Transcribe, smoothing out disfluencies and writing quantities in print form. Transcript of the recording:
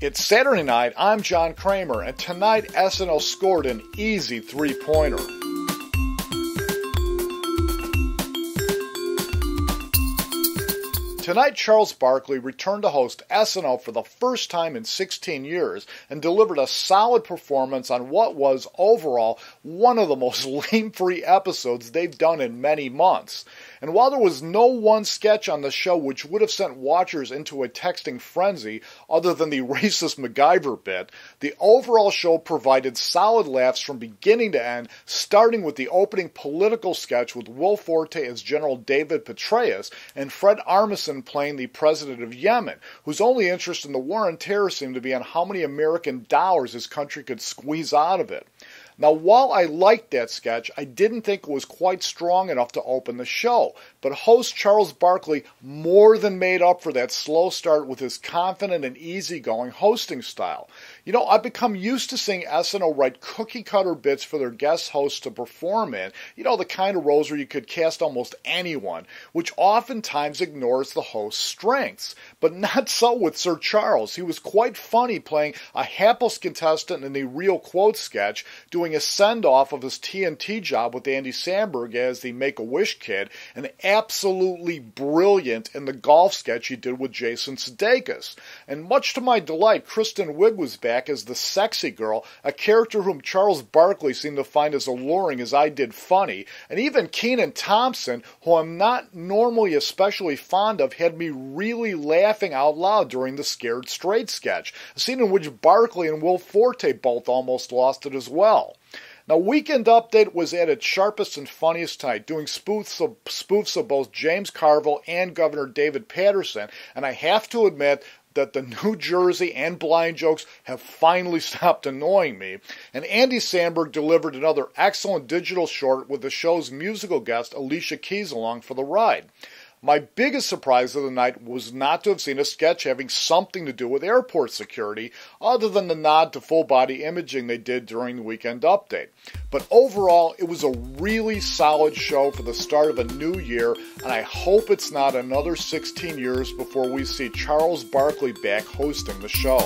It's Saturday night, I'm John Kramer, and tonight SNL scored an easy three-pointer. Tonight, Charles Barkley returned to host SNL for the first time in 16 years and delivered a solid performance on what was, overall, one of the most lame-free episodes they've done in many months. And while there was no one sketch on the show which would have sent watchers into a texting frenzy other than the racist MacGyver bit, the overall show provided solid laughs from beginning to end, starting with the opening political sketch with Will Forte as General David Petraeus and Fred Armisen playing the president of Yemen, whose only interest in the war on terror seemed to be on how many American dollars his country could squeeze out of it. Now, while I liked that sketch, I didn't think it was quite strong enough to open the show, but host Charles Barkley more than made up for that slow start with his confident and easygoing hosting style. You know, I've become used to seeing SNL write cookie-cutter bits for their guest hosts to perform in, you know, the kind of roles where you could cast almost anyone, which oftentimes ignores the host's strengths. But not so with Sir Charles. He was quite funny playing a hapless contestant in the Real Quote sketch, doing a send-off of his TNT job with Andy Samberg as the Make-A-Wish kid, and absolutely brilliant in the golf sketch he did with Jason Sudeikis. And much to my delight, Kristen Wiig was back as the sexy girl, a character whom Charles Barkley seemed to find as alluring as I did funny, and even Kenan Thompson, who I'm not normally especially fond of, had me really laughing out loud during the Scared Straight sketch, a scene in which Barkley and Will Forte both almost lost it as well. Now, Weekend Update was at its sharpest and funniest tonight, doing spoofs of both James Carville and Governor David Paterson, and I have to admit that the New Jersey and blind jokes have finally stopped annoying me, and Andy Samberg delivered another excellent digital short with the show's musical guest Alicia Keys along for the ride. My biggest surprise of the night was not to have seen a sketch having something to do with airport security, other than the nod to full-body imaging they did during the Weekend Update. But overall, it was a really solid show for the start of a new year, and I hope it's not another 16 years before we see Charles Barkley back hosting the show.